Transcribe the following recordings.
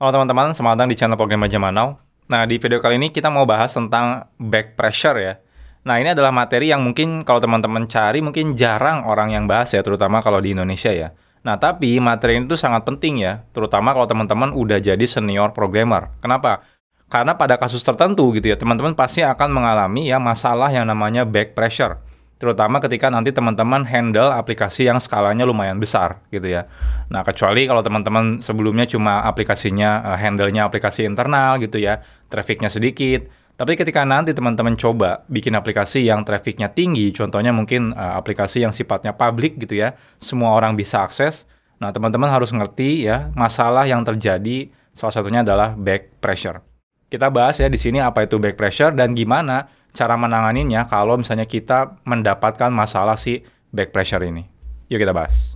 Halo teman-teman, selamat datang di channel Program Zaman Now. Nah, di video kali ini kita mau bahas tentang back pressure ya. Nah, ini adalah materi yang mungkin kalau teman-teman cari mungkin jarang orang yang bahas ya, terutama kalau di Indonesia ya. Nah, tapi materi ini tuh sangat penting ya, terutama kalau teman-teman udah jadi senior programmer. Kenapa? Karena pada kasus tertentu gitu ya, teman-teman pasti akan mengalami ya masalah yang namanya back pressure. Terutama ketika nanti teman-teman handle aplikasi yang skalanya lumayan besar gitu ya. Nah, kecuali kalau teman-teman sebelumnya cuma aplikasinya, handle-nya aplikasi internal gitu ya, traffic-nya sedikit. Tapi ketika nanti teman-teman coba bikin aplikasi yang traffic-nya tinggi, contohnya mungkin aplikasi yang sifatnya public gitu ya, semua orang bisa akses. Nah, teman-teman harus ngerti ya, masalah yang terjadi salah satunya adalah back pressure. Kita bahas ya di sini apa itu back pressure dan gimana cara menanganinya kalau misalnya kita mendapatkan masalah si back pressure ini. Yuk kita bahas.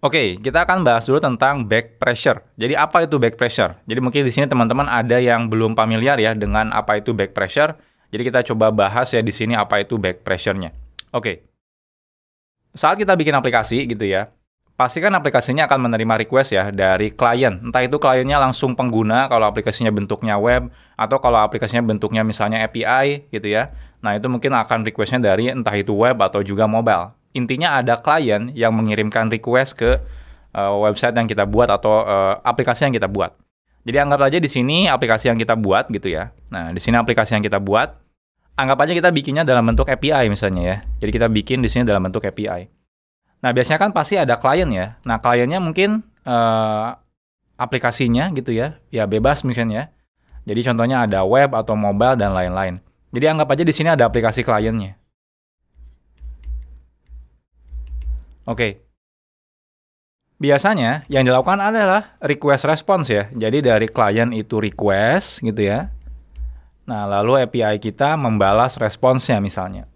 Oke, kita akan bahas dulu tentang back pressure. Jadi apa itu back pressure? Jadi mungkin di sini teman-teman ada yang belum familiar ya dengan apa itu back pressure. Jadi kita coba bahas ya di sini apa itu back pressure-nya. Oke. Saat kita bikin aplikasi gitu ya, pasti kan aplikasinya akan menerima request ya dari klien. Entah itu kliennya langsung pengguna kalau aplikasinya bentuknya web, atau kalau aplikasinya bentuknya misalnya API gitu ya. Nah, itu mungkin akan requestnya dari entah itu web atau juga mobile. Intinya ada klien yang mengirimkan request ke website yang kita buat atau aplikasi yang kita buat. Jadi anggap aja di sini aplikasi yang kita buat gitu ya. Nah, di sini aplikasi yang kita buat, anggap aja kita bikinnya dalam bentuk API misalnya ya. Jadi kita bikin di sini dalam bentuk API. Nah, biasanya kan pasti ada klien ya. Nah, kliennya mungkin aplikasinya gitu ya, ya bebas mungkin ya. Jadi contohnya ada web atau mobile dan lain-lain. Jadi anggap aja di sini ada aplikasi kliennya. Oke. Biasanya yang dilakukan adalah request response ya. Jadi dari klien itu request gitu ya. Nah, lalu API kita membalas responsnya misalnya.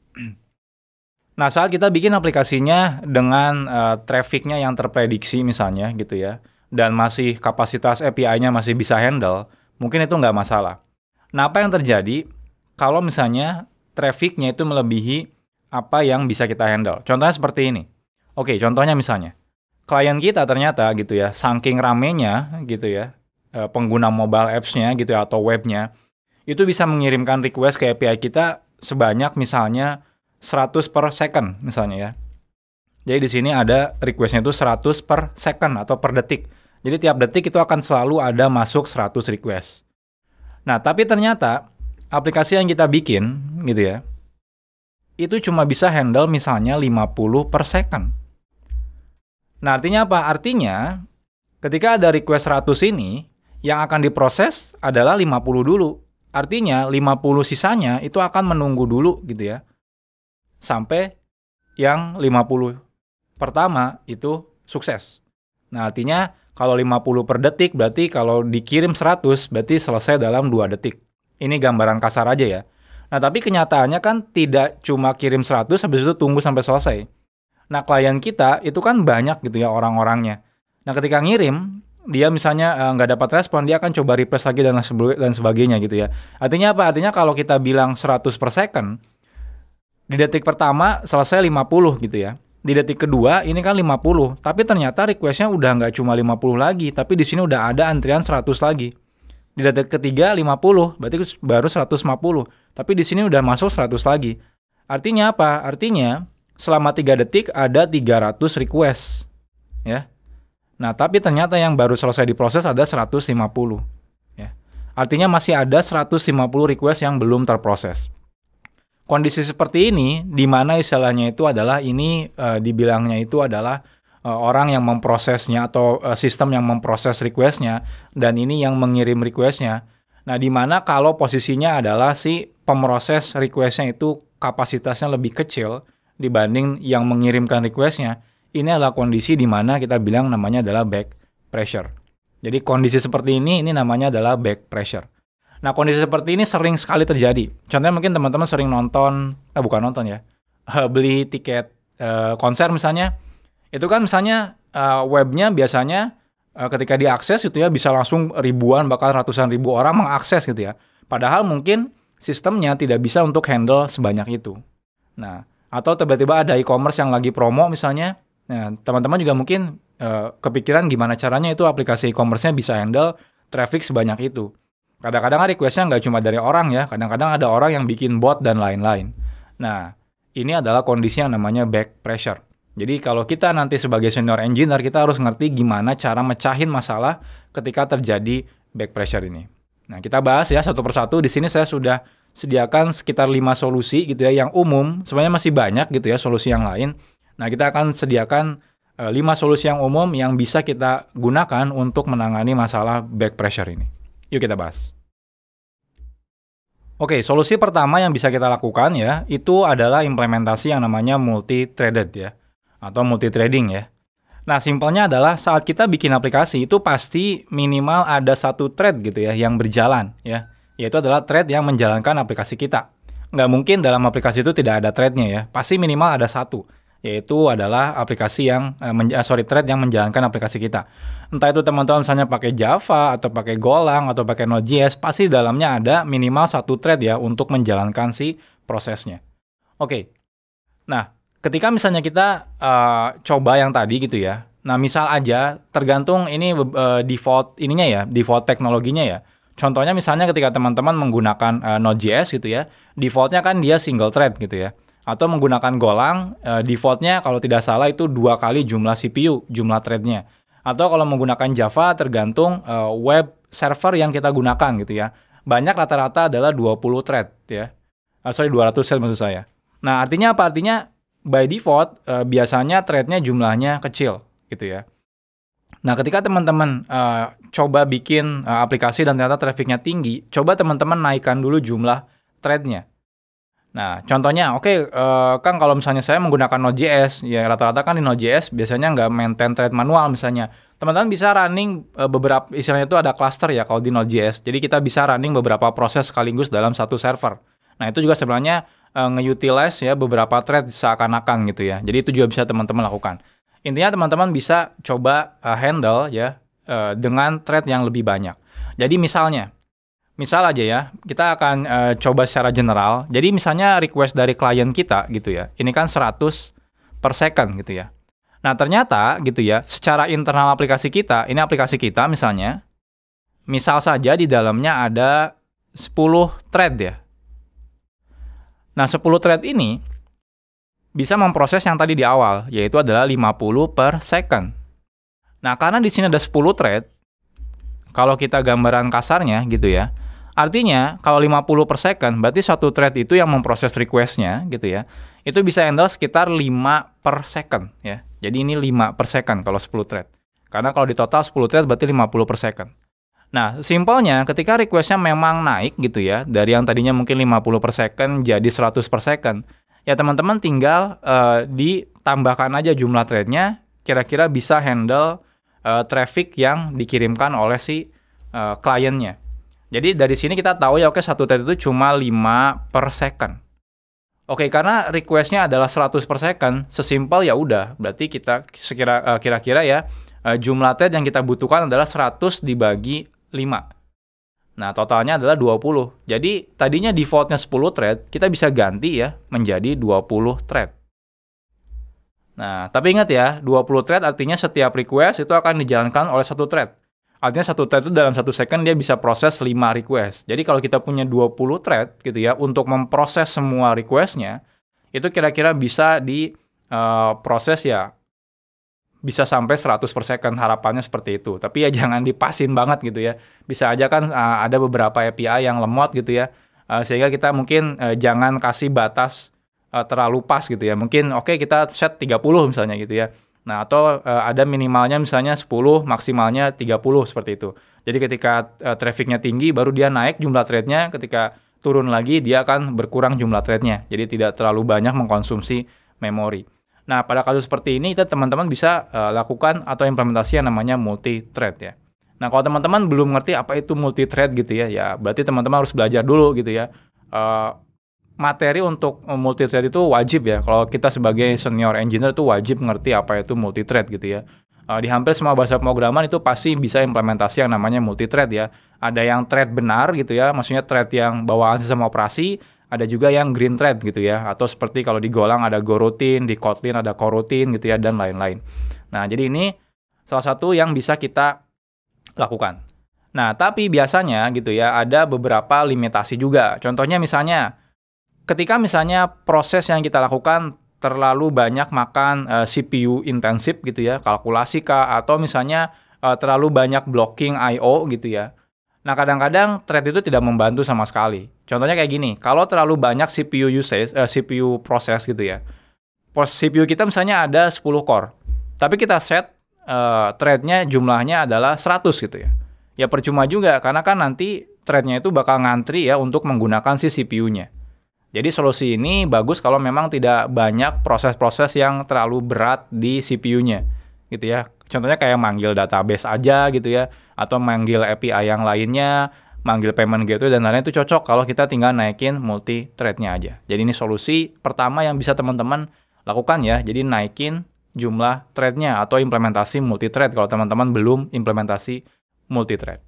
Nah, saat kita bikin aplikasinya dengan traffic-nya yang terprediksi misalnya gitu ya, dan masih kapasitas API-nya masih bisa handle, mungkin itu nggak masalah. Nah, apa yang terjadi kalau misalnya traffic-nya itu melebihi apa yang bisa kita handle? Contohnya seperti ini. Oke, contohnya misalnya, klien kita ternyata gitu ya, saking ramenya gitu ya, pengguna mobile apps-nya gitu ya, atau webnya, itu bisa mengirimkan request ke API kita sebanyak misalnya 100 per second misalnya ya. Jadi di sini ada request-nya itu 100 per second atau per detik. Jadi tiap detik itu akan selalu ada masuk 100 request. Nah, tapi ternyata aplikasi yang kita bikin gitu ya, itu cuma bisa handle misalnya 50 per second. Nah, artinya apa? Artinya ketika ada request 100 ini, yang akan diproses adalah 50 dulu. Artinya 50 sisanya itu akan menunggu dulu gitu ya. Sampai yang 50 pertama itu sukses. Nah, artinya kalau 50 per detik berarti kalau dikirim 100 berarti selesai dalam 2 detik. Ini gambaran kasar aja ya. Nah, tapi kenyataannya kan tidak cuma kirim 100 habis itu tunggu sampai selesai. Nah, klien kita itu kan banyak gitu ya orang-orangnya. Nah, ketika ngirim, dia misalnya nggak dapat respon, dia akan coba request lagi dan sebagainya gitu ya. Artinya apa? Artinya kalau kita bilang 100 per second, di detik pertama selesai 50 gitu ya. Di detik kedua ini kan 50, tapi ternyata requestnya udah nggak cuma 50 lagi, tapi di sini udah ada antrian 100 lagi. Di detik ketiga 50, berarti baru 150, tapi di sini udah masuk 100 lagi. Artinya apa? Artinya selama 3 detik ada 300 request. Ya. Nah, tapi ternyata yang baru selesai diproses ada 150. Ya. Artinya masih ada 150 request yang belum terproses. Kondisi seperti ini, di mana istilahnya itu adalah ini dibilangnya itu adalah orang yang memprosesnya atau sistem yang memproses requestnya dan ini yang mengirim requestnya. Nah, di mana kalau posisinya adalah si pemroses requestnya itu kapasitasnya lebih kecil dibanding yang mengirimkan requestnya, ini adalah kondisi di mana kita bilang namanya adalah back pressure. Jadi kondisi seperti ini namanya adalah back pressure. Nah, kondisi seperti ini sering sekali terjadi. Contohnya mungkin teman-teman sering nonton, bukan nonton ya, beli tiket konser misalnya. Itu kan misalnya webnya biasanya ketika diakses itu ya bisa langsung ribuan, bahkan ratusan ribu orang mengakses gitu ya. Padahal mungkin sistemnya tidak bisa untuk handle sebanyak itu. Nah, atau tiba-tiba ada e-commerce yang lagi promo misalnya, Nah, teman-teman juga mungkin kepikiran gimana caranya itu aplikasi e-commerce-nya bisa handle traffic sebanyak itu. Kadang-kadang request-nya nggak cuma dari orang ya, kadang-kadang ada orang yang bikin bot dan lain-lain. Nah, ini adalah kondisi yang namanya back pressure. Jadi kalau kita nanti sebagai senior engineer, kita harus ngerti gimana cara mecahin masalah ketika terjadi back pressure ini. Nah, kita bahas ya satu persatu. Di sini saya sudah sediakan sekitar 5 solusi gitu ya, yang umum. Sebenarnya masih banyak gitu ya solusi yang lain. Nah, kita akan sediakan 5 solusi yang umum yang bisa kita gunakan untuk menangani masalah back pressure ini. Yuk kita bahas. Oke, solusi pertama yang bisa kita lakukan ya, itu adalah implementasi yang namanya multi-threaded ya, atau multi-threading ya. Nah, simpelnya adalah saat kita bikin aplikasi itu pasti minimal ada satu thread gitu ya, yang berjalan ya, yaitu adalah thread yang menjalankan aplikasi kita. Nggak mungkin dalam aplikasi itu tidak ada thread-nya ya, pasti minimal ada satu, yaitu adalah aplikasi yang, thread yang menjalankan aplikasi kita. Entah itu teman-teman misalnya pakai Java, atau pakai Golang, atau pakai Node.js, pasti dalamnya ada minimal satu thread ya untuk menjalankan si prosesnya. Oke, nah ketika misalnya kita coba yang tadi gitu ya, nah misal aja tergantung ini default ininya ya, default teknologinya ya. Contohnya misalnya ketika teman-teman menggunakan Node.js gitu ya, defaultnya kan dia single thread gitu ya. Atau menggunakan Golang, defaultnya kalau tidak salah itu 2 kali jumlah CPU, jumlah threadnya. Atau kalau menggunakan Java tergantung web server yang kita gunakan gitu ya. Banyak rata-rata adalah 20 thread ya. 200 thread maksud saya. Nah, artinya apa? Artinya by default biasanya threadnya jumlahnya kecil gitu ya. Nah, ketika teman-teman coba bikin aplikasi dan ternyata trafficnya tinggi, coba teman-teman naikkan dulu jumlah threadnya. Nah, contohnya, kan kalau misalnya saya menggunakan Node.js, ya rata-rata kan di Node.js biasanya nggak maintain thread manual misalnya. Teman-teman bisa running beberapa, istilahnya itu ada cluster ya kalau di Node.js. Jadi kita bisa running beberapa proses sekaligus dalam satu server. Nah, itu juga sebenarnya nge-utilize ya beberapa thread seakan-akan gitu ya. Jadi itu juga bisa teman-teman lakukan. Intinya teman-teman bisa coba handle ya dengan thread yang lebih banyak. Jadi misal aja ya, kita akan coba secara general. Jadi misalnya request dari klien kita gitu ya, ini kan 100 per second gitu ya. Nah ternyata gitu ya, secara internal aplikasi kita, ini aplikasi kita misalnya, misal saja di dalamnya ada 10 thread ya. Nah 10 thread ini bisa memproses yang tadi di awal, yaitu adalah 50 per second. Nah karena di sini ada 10 thread, kalau kita gambaran kasarnya gitu ya, artinya, kalau 50 per second, berarti satu thread itu yang memproses request-nya, gitu ya, itu bisa handle sekitar 5 per second, ya. Jadi ini 5 per second kalau 10 thread. Karena kalau di total 10 thread berarti 50 per second. Nah, simpelnya ketika request-nya memang naik, gitu ya, dari yang tadinya mungkin 50 per second jadi 100 per second, ya teman-teman tinggal ditambahkan aja jumlah thread-nya, kira-kira bisa handle traffic yang dikirimkan oleh si kliennya. Jadi dari sini kita tahu ya satu thread itu cuma 5 per second. Oke, karena request-nya adalah 100 per second, sesimpel ya udah. Berarti kita kira-kira ya jumlah thread yang kita butuhkan adalah 100 dibagi 5. Nah, totalnya adalah 20. Jadi tadinya defaultnya 10 thread, kita bisa ganti ya menjadi 20 thread. Nah, tapi ingat ya, 20 thread artinya setiap request itu akan dijalankan oleh satu thread. Artinya satu thread itu dalam 1 second dia bisa proses 5 request. Jadi kalau kita punya 20 thread gitu ya, untuk memproses semua request-nya, itu kira-kira bisa diproses ya, bisa sampai 100 per second, harapannya seperti itu. Tapi ya jangan dipasin banget gitu ya. Bisa aja kan ada beberapa API yang lemot gitu ya, sehingga kita mungkin jangan kasih batas terlalu pas gitu ya. Mungkin kita set 30 misalnya gitu ya. Nah, atau ada minimalnya misalnya 10, maksimalnya 30 seperti itu. Jadi ketika trafficnya tinggi, baru dia naik jumlah thread-nya, ketika turun lagi, dia akan berkurang jumlah thread-nya. Jadi tidak terlalu banyak mengkonsumsi memori. Nah, pada kasus seperti ini, teman-teman bisa lakukan atau implementasi yang namanya multi-thread ya. Nah, kalau teman-teman belum ngerti apa itu multi-thread gitu ya, berarti teman-teman harus belajar dulu gitu ya. Materi untuk multi-thread itu wajib ya. Kalau kita sebagai senior engineer itu wajib ngerti apa itu multi-thread gitu ya. Di hampir semua bahasa pemrograman itu pasti bisa implementasi yang namanya multi-thread ya. Ada yang thread benar gitu ya, maksudnya thread yang bawaan sistem operasi. ada juga yang green thread gitu ya, atau seperti kalau di Golang ada goroutine, di Kotlin ada coroutine gitu ya, dan lain-lain. Nah, jadi ini salah satu yang bisa kita lakukan. Nah, tapi biasanya gitu ya, ada beberapa limitasi juga. Contohnya misalnya, ketika misalnya proses yang kita lakukan terlalu banyak makan CPU intensif gitu ya, kalkulasi kah, atau misalnya terlalu banyak blocking I/O gitu ya. Nah, kadang-kadang thread itu tidak membantu sama sekali. Contohnya kayak gini, kalau terlalu banyak CPU usage, CPU proses gitu ya. CPU kita misalnya ada 10 core, tapi kita set thread-nya jumlahnya adalah 100 gitu ya. Ya percuma juga, karena kan nanti thread-nya itu bakal ngantri ya untuk menggunakan si CPU-nya. Jadi solusi ini bagus kalau memang tidak banyak proses-proses yang terlalu berat di CPU-nya gitu ya. Contohnya kayak manggil database aja gitu ya, atau manggil API yang lainnya, manggil payment gateway dan lain-lain itu cocok kalau kita tinggal naikin multi-thread-nya aja. Jadi ini solusi pertama yang bisa teman-teman lakukan ya. Jadi naikin jumlah thread-nya atau implementasi multi-thread kalau teman-teman belum implementasi multi-thread.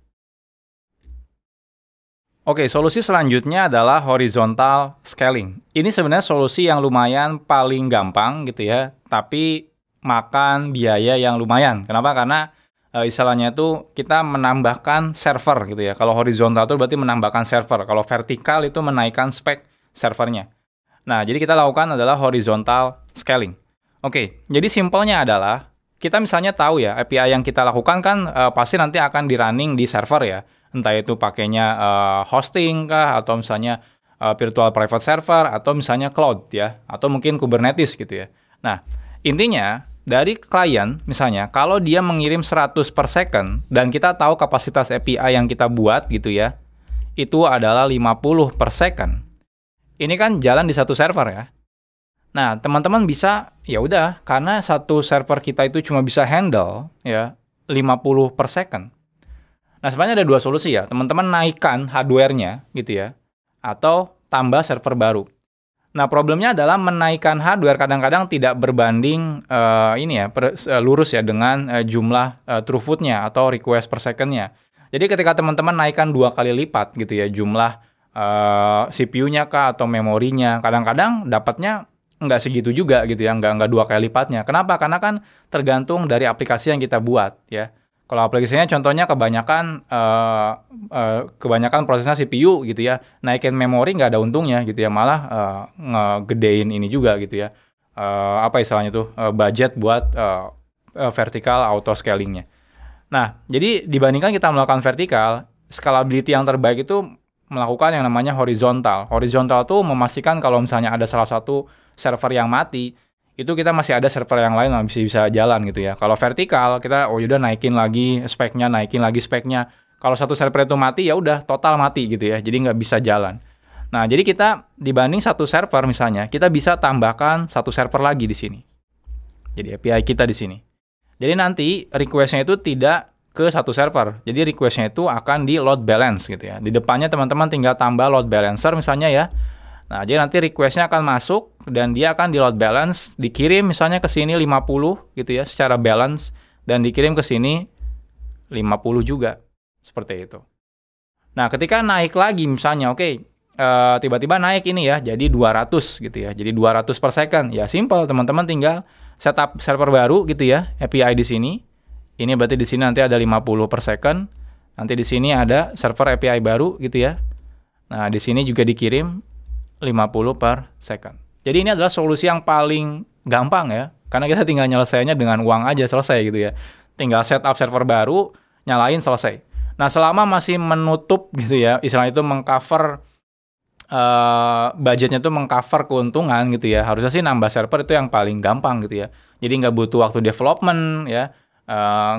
Oke, solusi selanjutnya adalah horizontal scaling. Ini sebenarnya solusi yang lumayan paling gampang gitu ya, tapi makan biaya yang lumayan. Kenapa? Karena istilahnya itu kita menambahkan server gitu ya. Kalau horizontal itu berarti menambahkan server. Kalau vertikal itu menaikkan spek servernya. Nah, jadi kita lakukan adalah horizontal scaling. Oke, jadi simpelnya adalah kita misalnya tahu ya, API yang kita lakukan kan pasti nanti akan di-running di server ya. Entah itu pakainya hosting kah, atau misalnya virtual private server, atau misalnya cloud ya, atau mungkin Kubernetes gitu ya. Nah, intinya dari klien misalnya, kalau dia mengirim 100 per second, dan kita tahu kapasitas API yang kita buat gitu ya, itu adalah 50 per second. Ini kan jalan di satu server ya. Nah, teman-teman bisa, ya udah, karena satu server kita itu cuma bisa handle ya 50 per second. Nah, sebenarnya ada dua solusi ya. Teman-teman naikkan hardware-nya gitu ya, atau tambah server baru. Nah, problemnya adalah menaikkan hardware kadang-kadang tidak berbanding lurus ya dengan jumlah throughput-nya atau request per second-nya. Jadi ketika teman-teman naikkan 2 kali lipat gitu ya jumlah CPU-nya kah atau memorinya, kadang-kadang dapatnya nggak segitu juga gitu ya, nggak 2 kali lipatnya. Kenapa? Karena kan tergantung dari aplikasi yang kita buat ya. Kalau aplikasinya contohnya kebanyakan prosesnya CPU gitu ya, naikin memori nggak ada untungnya gitu ya, malah ngegedein ini juga gitu ya. Istilahnya tuh budget buat vertical auto scalingnya. Nah, jadi dibandingkan kita melakukan vertikal, scalability yang terbaik itu melakukan yang namanya horizontal. Horizontal tuh memastikan kalau misalnya ada salah satu server yang mati, itu kita masih ada server yang lain yang bisa jalan gitu ya. Kalau vertikal, kita udah naikin lagi speknya. Kalau satu server itu mati, ya udah total mati gitu ya. Jadi nggak bisa jalan. Nah, jadi kita dibanding satu server misalnya, kita bisa tambahkan satu server lagi di sini. Jadi API kita di sini. Jadi nanti request-nya itu tidak ke satu server. Jadi request-nya itu akan di load balance gitu ya. Di depannya teman-teman tinggal tambah load balancer misalnya ya. Nah, jadi nanti request-nya akan masuk dan dia akan di load balance, dikirim misalnya ke sini 50 gitu ya secara balance, dan dikirim ke sini 50 juga. Seperti itu. Nah, ketika naik lagi misalnya, tiba-tiba naik ini ya, jadi 200 gitu ya. Jadi 200 per second. Ya simple, teman-teman tinggal setup server baru gitu ya, API di sini. Ini berarti di sini nanti ada 50 per second. Nanti di sini ada server API baru gitu ya. Nah, di sini juga dikirim 50 per second. Jadi ini adalah solusi yang paling gampang ya, karena kita tinggal nyelesainya dengan uang aja selesai gitu ya. Tinggal setup server baru, nyalain selesai. Nah, selama masih menutup gitu ya, istilahnya itu mengcover budgetnya itu mengcover keuntungan gitu ya. Harusnya sih nambah server itu yang paling gampang gitu ya. Jadi nggak butuh waktu development ya,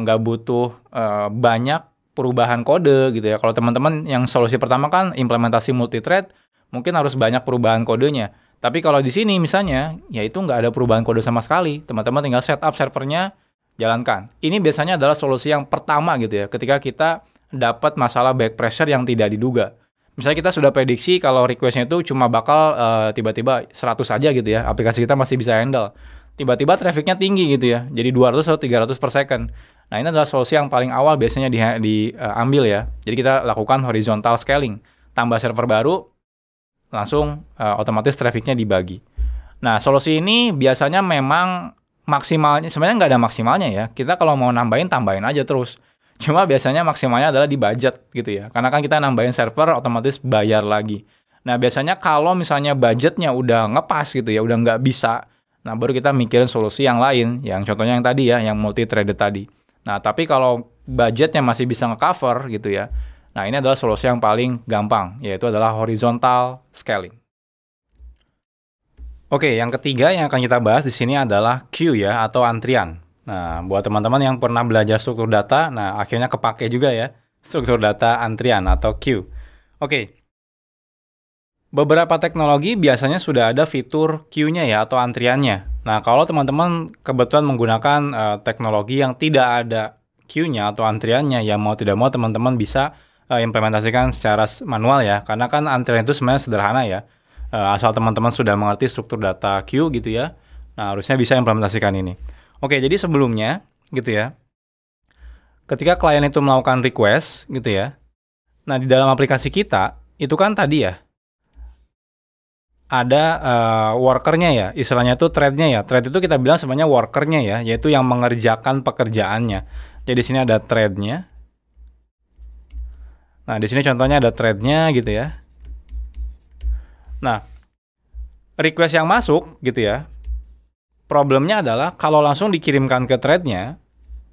nggak butuh banyak perubahan kode gitu ya. Kalau teman-teman yang solusi pertama kan implementasi multi-thread, mungkin harus banyak perubahan kodenya. Tapi kalau di sini misalnya, ya itu nggak ada perubahan kode sama sekali. Teman-teman tinggal setup servernya, jalankan. Ini biasanya adalah solusi yang pertama gitu ya, ketika kita dapat masalah back pressure yang tidak diduga. Misalnya kita sudah prediksi kalau request-nya itu cuma bakal tiba-tiba 100 aja gitu ya, aplikasi kita masih bisa handle. Tiba-tiba traffic-nya tinggi gitu ya, jadi 200 atau 300 per second. Nah, ini adalah solusi yang paling awal biasanya diambil ya. Jadi kita lakukan horizontal scaling. Tambah server baru, langsung otomatis trafficnya dibagi. Nah, solusi ini biasanya memang maksimalnya, sebenarnya nggak ada maksimalnya ya. Kita kalau mau nambahin, tambahin aja terus. Cuma biasanya maksimalnya adalah di budget gitu ya. Karena kan kita nambahin server, otomatis bayar lagi. Nah, biasanya kalau misalnya budgetnya udah ngepas gitu ya, udah nggak bisa, nah baru kita mikirin solusi yang lain. Yang contohnya yang tadi ya, yang multi-threaded tadi. Nah, tapi kalau budgetnya masih bisa nge-cover gitu ya, nah ini adalah solusi yang paling gampang, yaitu adalah horizontal scaling. Oke, yang ketiga yang akan kita bahas di sini adalah queue ya, atau antrian. Nah, buat teman-teman yang pernah belajar struktur data, nah akhirnya kepake juga ya, struktur data antrian atau queue. Oke, beberapa teknologi biasanya sudah ada fitur queue-nya ya, atau antriannya. Nah, kalau teman-teman kebetulan menggunakan teknologi yang tidak ada queue-nya atau antriannya, ya mau tidak mau teman-teman bisa implementasikan secara manual ya, karena kan antrian itu sebenarnya sederhana ya. Asal teman-teman sudah mengerti struktur data queue gitu ya, nah harusnya bisa implementasikan ini. Oke, jadi sebelumnya gitu ya, ketika klien itu melakukan request gitu ya, nah di dalam aplikasi kita itu kan tadi ya ada workernya ya, istilahnya itu thread-nya ya. Thread itu kita bilang sebenarnya workernya ya, yaitu yang mengerjakan pekerjaannya. Jadi di sini ada thread-nya. Nah di sini contohnya ada thread-nya gitu ya. Nah, request yang masuk gitu ya, problemnya adalah kalau langsung dikirimkan ke thread-nya,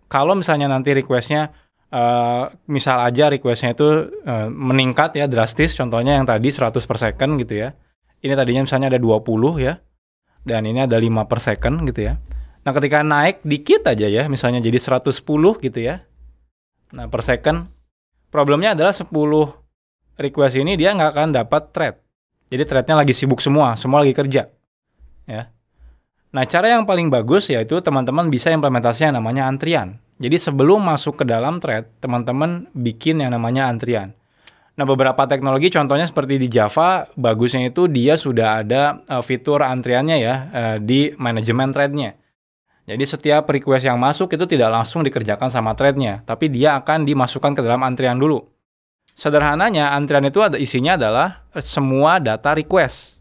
kalau misalnya nanti request-nya, misal aja request-nya itu meningkat ya drastis, contohnya yang tadi 100 per second gitu ya, ini tadinya misalnya ada 20 ya, dan ini ada 5 per second gitu ya. Nah, ketika naik dikit aja ya, misalnya jadi 110 gitu ya, nah per second, problemnya adalah 10 request ini dia nggak akan dapat thread. Jadi thread-nya lagi sibuk semua lagi kerja. Ya. Nah, cara yang paling bagus yaitu teman-teman bisa implementasi yang namanya antrian. Jadi sebelum masuk ke dalam thread, teman-teman bikin yang namanya antrian. Nah, beberapa teknologi contohnya seperti di Java, bagusnya itu dia sudah ada fitur antriannya ya di manajemen thread-nya. Jadi setiap request yang masuk itu tidak langsung dikerjakan sama thread-nya, tapi dia akan dimasukkan ke dalam antrian dulu. Sederhananya, antrian itu isinya adalah semua data request.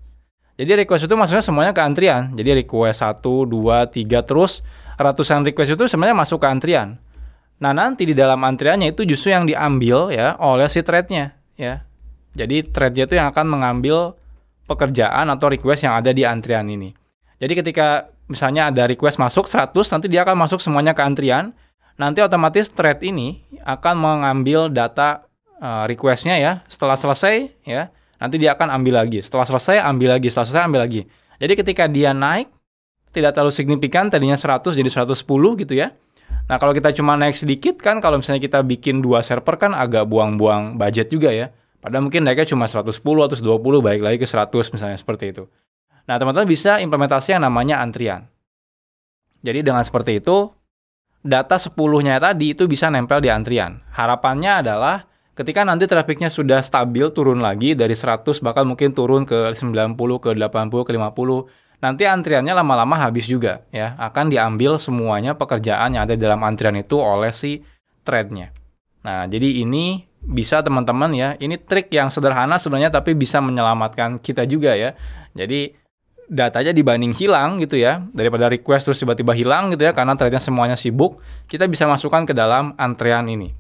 Jadi request itu maksudnya semuanya ke antrian. Jadi request 1, 2, 3, terus ratusan request itu sebenarnya masuk ke antrian. Nah, nanti di dalam antriannya itu justru yang diambil ya oleh si thread-nya. Ya. Jadi thread-nya itu yang akan mengambil pekerjaan atau request yang ada di antrian ini. Jadi ketika misalnya ada request masuk 100, nanti dia akan masuk semuanya ke antrian. Nanti otomatis thread ini akan mengambil data request-nya ya, setelah selesai ya, nanti dia akan ambil lagi. Setelah selesai ambil lagi, setelah selesai ambil lagi. Jadi ketika dia naik tidak terlalu signifikan, tadinya 100 jadi 110 gitu ya. Nah, kalau kita cuma naik sedikit kan, kalau misalnya kita bikin 2 server kan agak buang-buang budget juga ya. Padahal mungkin naiknya cuma 110 atau 120, balik lagi ke 100 misalnya seperti itu. Nah, teman-teman bisa implementasi yang namanya antrian. Jadi dengan seperti itu, data 10-nya tadi itu bisa nempel di antrian. Harapannya adalah ketika nanti trafiknya sudah stabil, turun lagi dari 100, bahkan mungkin turun ke 90, ke 80, ke 50, nanti antriannya lama-lama habis juga ya. Akan diambil semuanya pekerjaan yang ada dalam antrian itu oleh si thread-nya. Nah, jadi ini bisa teman-teman ya, ini trik yang sederhana sebenarnya tapi bisa menyelamatkan kita juga ya. Jadi datanya dibanding hilang gitu ya, daripada request terus tiba-tiba hilang gitu ya, karena thread-nya semuanya sibuk, kita bisa masukkan ke dalam antrian ini.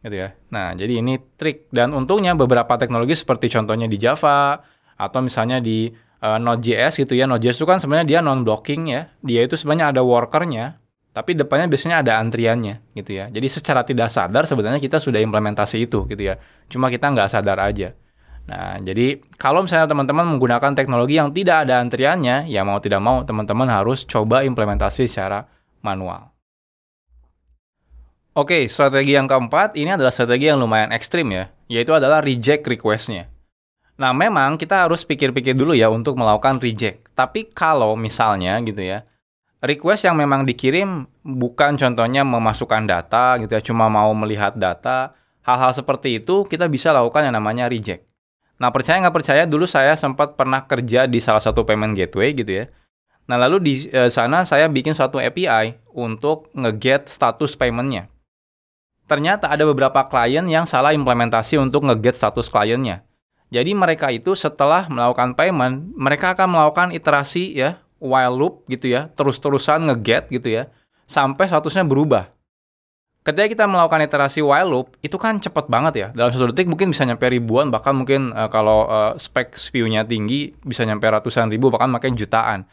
Gitu ya. Nah, jadi ini trik, dan untungnya beberapa teknologi seperti contohnya di Java atau misalnya di Node.js gitu ya. Node.js itu kan sebenarnya dia non-blocking ya. Dia itu sebenarnya ada workernya, tapi depannya biasanya ada antriannya gitu ya. Jadi secara tidak sadar sebenarnya kita sudah implementasi itu gitu ya. Cuma kita nggak sadar aja. Nah, jadi kalau misalnya teman-teman menggunakan teknologi yang tidak ada antriannya, ya mau tidak mau teman-teman harus coba implementasi secara manual. Oke, strategi yang keempat ini adalah strategi yang lumayan ekstrim ya, yaitu adalah reject request-nya. Nah, memang kita harus pikir-pikir dulu ya untuk melakukan reject. Tapi kalau misalnya gitu ya, request yang memang dikirim bukan contohnya memasukkan data gitu ya, cuma mau melihat data, hal-hal seperti itu kita bisa lakukan yang namanya reject. Nah, percaya nggak percaya, dulu saya sempat pernah kerja di salah satu payment gateway gitu ya. Nah, lalu di sana saya bikin suatu API untuk nge-get status payment-nya. Ternyata ada beberapa klien yang salah implementasi untuk nge-get status kliennya. Jadi mereka itu setelah melakukan payment, mereka akan melakukan iterasi ya, while loop gitu ya, terus-terusan nge-get gitu ya, sampai statusnya berubah. Ketika kita melakukan iterasi while loop, itu kan cepet banget ya. Dalam 1 detik mungkin bisa nyampe ribuan, bahkan mungkin kalau spek CPU-nya tinggi, bisa nyampe ratusan ribu, bahkan makin jutaan.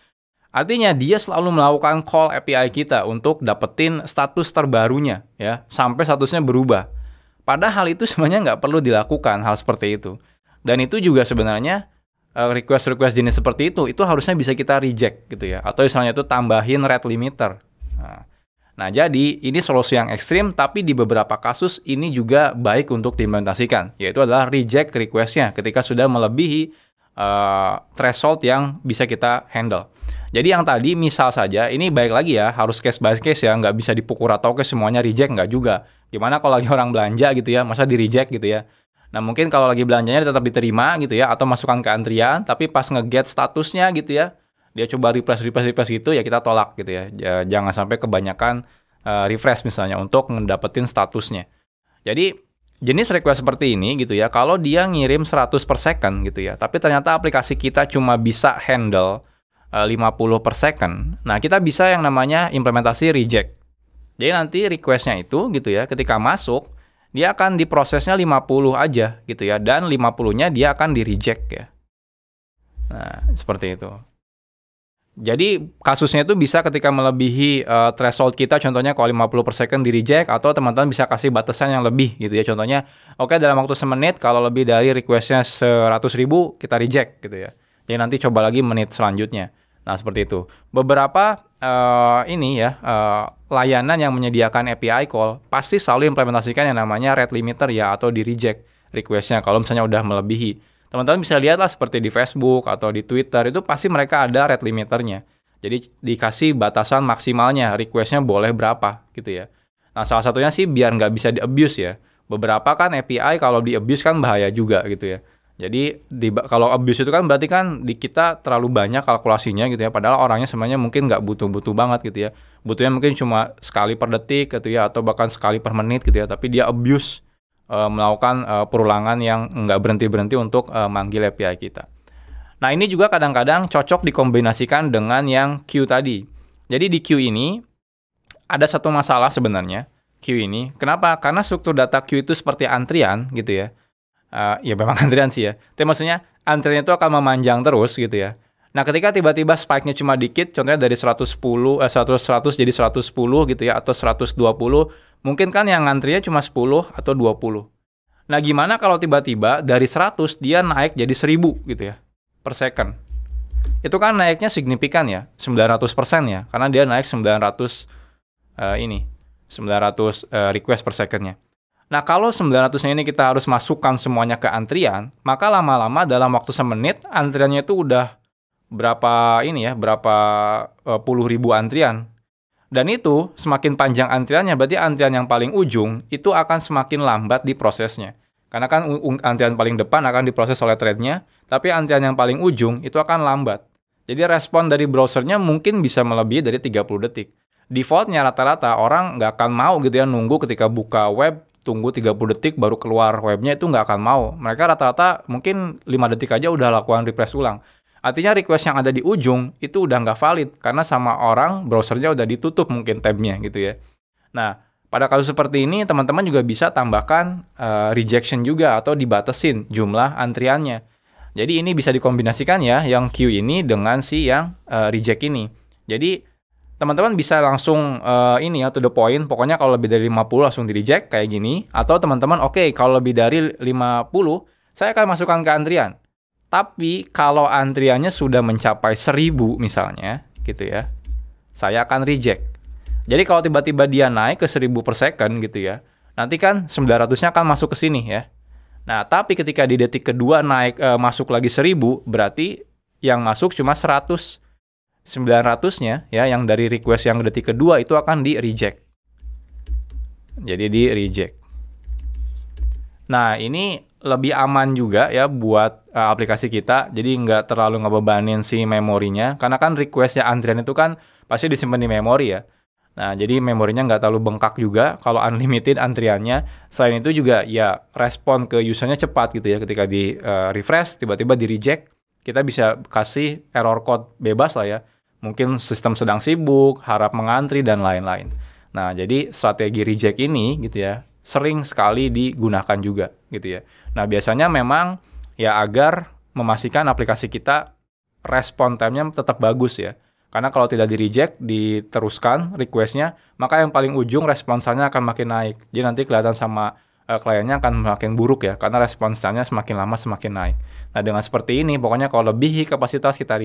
Artinya dia selalu melakukan call API kita untuk dapetin status terbarunya ya, sampai statusnya berubah. Padahal itu sebenarnya nggak perlu dilakukan hal seperti itu. Dan itu juga sebenarnya request-request jenis seperti itu harusnya bisa kita reject gitu ya. Atau misalnya itu tambahin rate limiter. Nah, jadi ini solusi yang ekstrim, tapi di beberapa kasus ini juga baik untuk diimplementasikan. Yaitu adalah reject request-nya ketika sudah melebihi threshold yang bisa kita handle. Jadi yang tadi misal saja, ini baik lagi ya, harus case by case ya, nggak bisa dipukul rata oke semuanya reject, nggak juga. Gimana kalau lagi orang belanja gitu ya, masa di reject gitu ya. Nah, mungkin kalau lagi belanjanya tetap diterima gitu ya, atau masukkan ke antrian, tapi pas nge-get statusnya gitu ya, dia coba refresh gitu, ya kita tolak gitu ya. Jangan sampai kebanyakan refresh misalnya untuk ngedapetin statusnya. Jadi, jenis request seperti ini gitu ya, kalau dia ngirim 100 per second gitu ya, tapi ternyata aplikasi kita cuma bisa handle 50 per second, nah kita bisa yang namanya implementasi reject. Jadi nanti request-nya itu gitu ya, ketika masuk, dia akan diprosesnya 50 aja gitu ya, dan 50-nya dia akan di-reject ya. Nah, seperti itu. Jadi kasusnya itu bisa ketika melebihi threshold kita, contohnya kalau 50 per second di-reject, atau teman-teman bisa kasih batasan yang lebih gitu ya. Contohnya, oke, dalam waktu semenit, kalau lebih dari request-nya 100.000, kita reject gitu ya. Jadi nanti coba lagi menit selanjutnya. Nah, seperti itu. Beberapa layanan yang menyediakan API call pasti selalu implementasikan yang namanya rate limiter ya, atau di reject request-nya kalau misalnya udah melebihi. Teman-teman bisa lihat lah seperti di Facebook atau di Twitter, itu pasti mereka ada rate limiternya. Jadi dikasih batasan maksimalnya, request-nya boleh berapa gitu ya. Nah, salah satunya sih biar nggak bisa di-abuse ya. Beberapa kan API kalau di-abuse kan bahaya juga gitu ya. Jadi kalau abuse itu kan berarti kan di kita terlalu banyak kalkulasinya gitu ya. Padahal orangnya sebenarnya mungkin nggak butuh-butuh banget gitu ya. Butuhnya mungkin cuma sekali per detik gitu ya, atau bahkan sekali per menit gitu ya. Tapi dia abuse melakukan perulangan yang nggak berhenti-berhenti untuk manggil API kita. Nah, ini juga kadang-kadang cocok dikombinasikan dengan yang queue tadi. Jadi di queue ini ada satu masalah sebenarnya. Queue ini, kenapa? Karena struktur data queue itu seperti antrian gitu ya. Ya memang antrian sih ya. Tapi maksudnya antrian itu akan memanjang terus gitu ya. Nah, ketika tiba-tiba spike-nya cuma dikit, contohnya dari 100 jadi 110 gitu ya, atau 120, mungkin kan yang antrinya cuma 10 atau 20. Nah, gimana kalau tiba-tiba dari 100 dia naik jadi 1000 gitu ya, per second. Itu kan naiknya signifikan ya, 900% ya, karena dia naik 900 request per second-nya. Nah, kalau 900-nya ini kita harus masukkan semuanya ke antrian, maka lama-lama dalam waktu semenit, antriannya itu udah berapa puluh ribu antrian. Dan itu, semakin panjang antriannya, berarti antrian yang paling ujung, itu akan semakin lambat di prosesnya. Karena kan antrian paling depan akan diproses oleh thread-nya, tapi antrian yang paling ujung, itu akan lambat. Jadi respon dari browsernya mungkin bisa melebihi dari 30 detik. Defaultnya rata-rata orang nggak akan mau gitu ya, nunggu ketika buka web, tunggu 30 detik baru keluar webnya, itu nggak akan mau. Mereka rata-rata mungkin 5 detik aja udah lakukan refresh ulang. Artinya request yang ada di ujung itu udah nggak valid, karena sama orang browsernya udah ditutup mungkin tabnya gitu ya. Nah, pada kasus seperti ini teman-teman juga bisa tambahkan rejection juga, atau dibatasin jumlah antriannya. Jadi ini bisa dikombinasikan ya, yang queue ini dengan si yang reject ini. Jadi teman-teman bisa langsung to the point, pokoknya kalau lebih dari 50 langsung di-reject kayak gini, atau teman-teman kalau lebih dari 50, saya akan masukkan ke antrian. Tapi kalau antriannya sudah mencapai 1000 misalnya, gitu ya, saya akan reject. Jadi kalau tiba-tiba dia naik ke 1000 per second gitu ya, nanti kan 900-nya akan masuk ke sini ya. Nah, tapi ketika di detik kedua masuk lagi 1000, berarti yang masuk cuma 100. 900-nya ya, yang dari request yang detik kedua itu akan di-reject. Jadi di-reject. Nah, ini lebih aman juga ya buat aplikasi kita. Jadi nggak terlalu ngebebanin si memorinya. Karena kan request ya antrian itu kan pasti disimpan di memori ya. Nah, jadi memorinya nggak terlalu bengkak juga kalau unlimited antriannya. Selain itu juga ya respon ke usernya cepat gitu ya. Ketika di refresh, tiba-tiba di reject, kita bisa kasih error code bebas lah ya. Mungkin sistem sedang sibuk, harap mengantri, dan lain-lain. Nah, jadi strategi reject ini gitu ya, sering sekali digunakan juga gitu ya. Nah, biasanya memang ya agar memastikan aplikasi kita respon time-nya tetap bagus ya. Karena kalau tidak di-reject, diteruskan request-nya, maka yang paling ujung responsannya akan makin naik. Jadi nanti kelihatan sama kliennya akan makin buruk ya, karena responsannya semakin lama semakin naik. Nah, dengan seperti ini, pokoknya kalau lebih kapasitas kita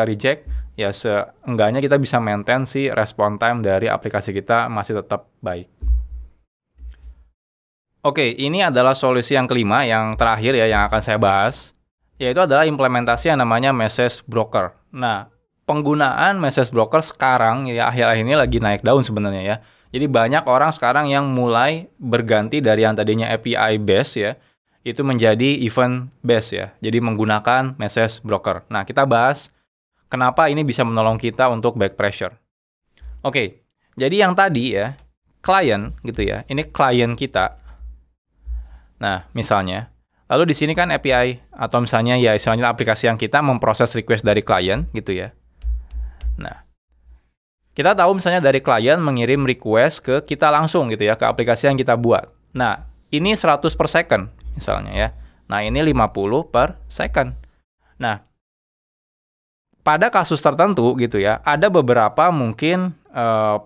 reject, ya seenggaknya kita bisa maintain si respon time dari aplikasi kita masih tetap baik. Oke, ini adalah solusi yang kelima, yang terakhir ya, yang akan saya bahas, yaitu adalah implementasi yang namanya message broker. Nah, penggunaan message broker sekarang ya akhir-akhir ini lagi naik daun sebenarnya ya. Jadi banyak orang sekarang yang mulai berganti dari yang tadinya API based ya, itu menjadi event based ya. Jadi menggunakan message broker. Nah, kita bahas kenapa ini bisa menolong kita untuk back pressure. Oke, jadi yang tadi ya, klien gitu ya. Ini klien kita. Nah, misalnya lalu di sini kan API atau misalnya ya istilahnya aplikasi yang kita memproses request dari klien gitu ya. Nah, kita tahu misalnya dari klien mengirim request ke kita langsung gitu ya, ke aplikasi yang kita buat. Nah, ini 100 per second misalnya ya. Nah, ini 50 per second. Nah, pada kasus tertentu gitu ya, ada beberapa mungkin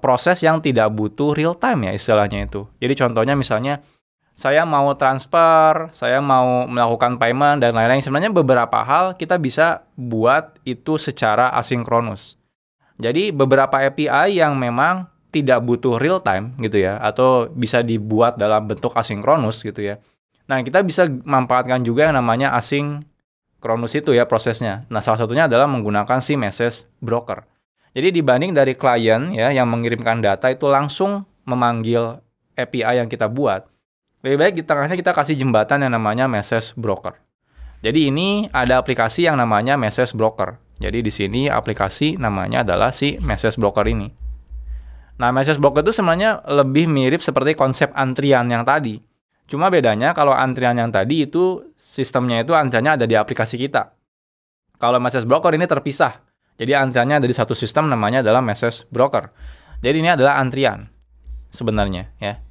proses yang tidak butuh real time ya istilahnya itu. Jadi contohnya misalnya saya mau transfer, saya mau melakukan payment, dan lain-lain. Sebenarnya beberapa hal kita bisa buat itu secara asinkronus. Jadi beberapa API yang memang tidak butuh real time gitu ya, atau bisa dibuat dalam bentuk asinkronus gitu ya. Nah, kita bisa memanfaatkan juga yang namanya asinkronus itu ya prosesnya. Nah, salah satunya adalah menggunakan si message broker. Jadi dibanding dari klien ya yang mengirimkan data itu langsung memanggil API yang kita buat, lebih baik di tengahnya kita kasih jembatan yang namanya message broker. Jadi ini ada aplikasi yang namanya message broker. Jadi di sini aplikasi namanya adalah si message broker ini. Nah, message broker itu sebenarnya lebih mirip seperti konsep antrian yang tadi. Cuma bedanya kalau antrian yang tadi itu sistemnya itu antriannya ada di aplikasi kita. Kalau message broker ini terpisah. Jadi antriannya ada di satu sistem namanya adalah message broker. Jadi ini adalah antrian sebenarnya ya.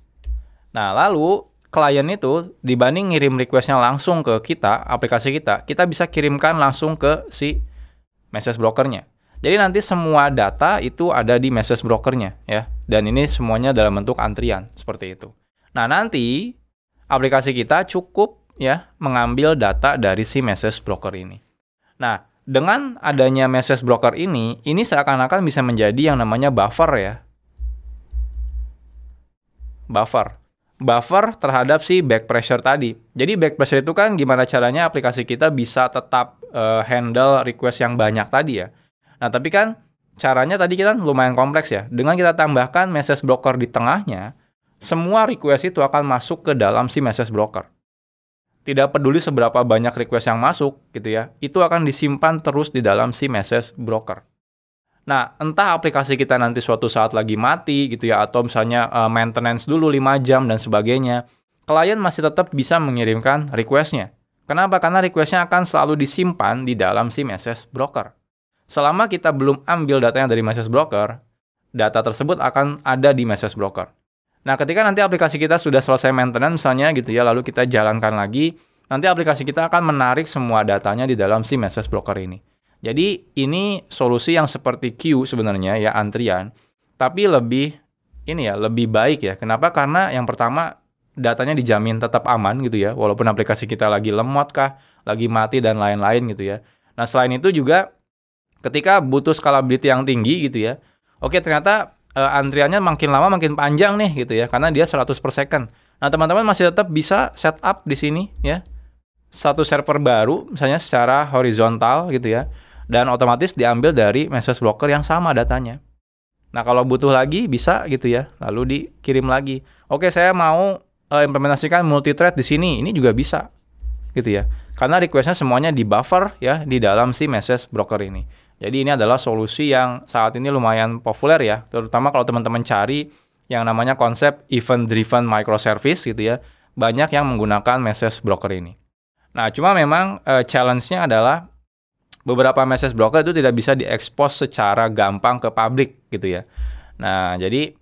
Nah, lalu klien itu dibanding ngirim request-nya langsung ke kita, aplikasi kita, kita bisa kirimkan langsung ke si message broker-nya. Jadi nanti semua data itu ada di message broker-nya ya. Dan ini semuanya dalam bentuk antrian seperti itu. Nah, nanti aplikasi kita cukup ya mengambil data dari si message broker ini. Nah, dengan adanya message broker ini seakan-akan bisa menjadi yang namanya buffer ya. Buffer terhadap si back pressure tadi. Jadi back pressure itu kan gimana caranya aplikasi kita bisa tetap handle request yang banyak tadi ya. Nah, tapi kan caranya tadi kita lumayan kompleks ya. Dengan kita tambahkan message broker di tengahnya, semua request itu akan masuk ke dalam si message broker. Tidak peduli seberapa banyak request yang masuk gitu ya, itu akan disimpan terus di dalam si message broker. Nah, entah aplikasi kita nanti suatu saat lagi mati gitu ya, atau misalnya maintenance dulu 5 jam dan sebagainya, klien masih tetap bisa mengirimkan request-nya. Kenapa? Karena request-nya akan selalu disimpan di dalam si message broker. Selama kita belum ambil datanya dari message broker, data tersebut akan ada di message broker. Nah, ketika nanti aplikasi kita sudah selesai maintenance misalnya gitu ya, lalu kita jalankan lagi, nanti aplikasi kita akan menarik semua datanya di dalam si message broker ini. Jadi ini solusi yang seperti queue sebenarnya ya, antrian, tapi lebih baik ya. Kenapa? Karena yang pertama datanya dijamin tetap aman gitu ya, walaupun aplikasi kita lagi lemot kah, lagi mati dan lain-lain gitu ya. Nah, selain itu juga ketika butuh scalability yang tinggi gitu ya, oke ternyata antriannya makin lama makin panjang nih gitu ya, karena dia 100 per second. Nah, teman-teman masih tetap bisa setup di sini ya, satu server baru misalnya secara horizontal gitu ya, dan otomatis diambil dari message broker yang sama datanya. Nah, kalau butuh lagi bisa gitu ya, lalu dikirim lagi. Oke, saya mau implementasikan multi-thread di sini, ini juga bisa gitu ya. Karena request-nya semuanya di buffer ya di dalam si message broker ini. Jadi ini adalah solusi yang saat ini lumayan populer ya, terutama kalau teman-teman cari yang namanya konsep event-driven microservice gitu ya. Banyak yang menggunakan message broker ini. Nah, cuma memang challenge-nya adalah beberapa message broker itu tidak bisa diekspos secara gampang ke publik gitu ya. Nah, jadi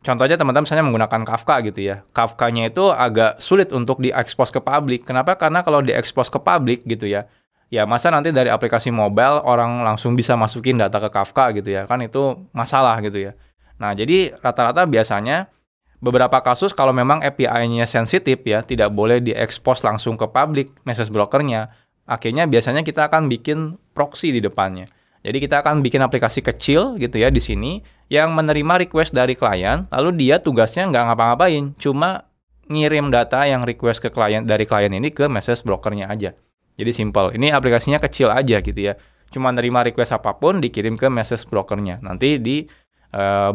contohnya teman-teman misalnya menggunakan Kafka gitu ya. Kafka-nya itu agak sulit untuk diekspos ke publik. Kenapa? Karena kalau diekspos ke publik gitu ya, ya masa nanti dari aplikasi mobile orang langsung bisa masukin data ke Kafka gitu ya. Kan itu masalah gitu ya. Nah, jadi rata-rata biasanya beberapa kasus kalau memang API-nya sensitif ya, tidak boleh diekspos langsung ke publik message brokernya. Akhirnya biasanya kita akan bikin proxy di depannya. Jadi kita akan bikin aplikasi kecil gitu ya di sini yang menerima request dari klien, lalu dia tugasnya nggak ngapa-ngapain, cuma ngirim data yang request ke klien dari klien ini ke message brokernya aja. Jadi simple. Ini aplikasinya kecil aja gitu ya. Cuma nerima request apapun dikirim ke message brokernya. Nanti di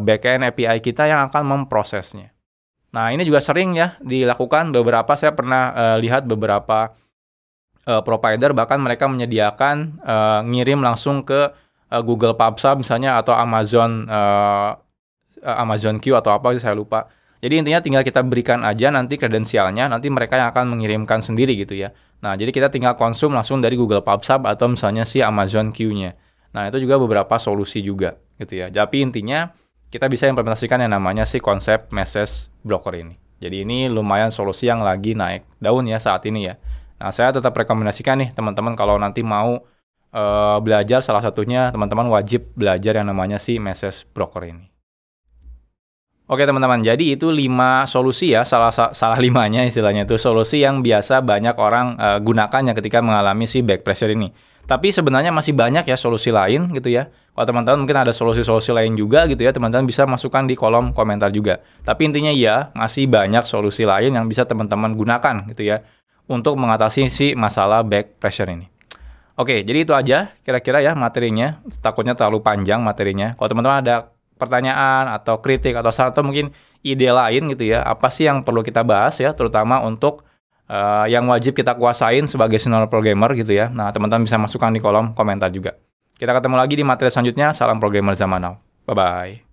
backend API kita yang akan memprosesnya. Nah, ini juga sering ya dilakukan saya pernah lihat beberapa provider bahkan mereka menyediakan ngirim langsung ke Google PubSub misalnya atau Amazon Queue atau apa saya lupa. Jadi intinya tinggal kita berikan aja nanti kredensialnya, nanti mereka yang akan mengirimkan sendiri gitu ya. Nah, jadi kita tinggal konsum langsung dari Google PubSub atau misalnya si Amazon Queue-nya. Nah, itu juga beberapa solusi juga gitu ya. Tapi intinya kita bisa implementasikan yang namanya si konsep message broker ini. Jadi ini lumayan solusi yang lagi naik daun ya saat ini ya. Nah, saya tetap rekomendasikan nih teman-teman kalau nanti mau belajar, salah satunya teman-teman wajib belajar yang namanya si message broker ini. Oke teman-teman, jadi itu 5 solusi ya, salah 5-nya istilahnya itu solusi yang biasa banyak orang gunakannya ketika mengalami si back pressure ini. Tapi sebenarnya masih banyak ya solusi lain gitu ya. Kalau teman-teman mungkin ada solusi-solusi lain juga gitu ya, teman-teman bisa masukkan di kolom komentar juga. Tapi intinya ya, masih banyak solusi lain yang bisa teman-teman gunakan gitu ya untuk mengatasi si masalah back pressure ini. Oke, jadi itu aja kira-kira ya materinya. Takutnya terlalu panjang materinya. Kalau teman-teman ada pertanyaan atau kritik atau saran atau mungkin ide lain gitu ya, apa sih yang perlu kita bahas ya, terutama untuk yang wajib kita kuasain sebagai senior programmer gitu ya. Nah, teman-teman bisa masukkan di kolom komentar juga. Kita ketemu lagi di materi selanjutnya. Salam programmer zaman now. Bye-bye.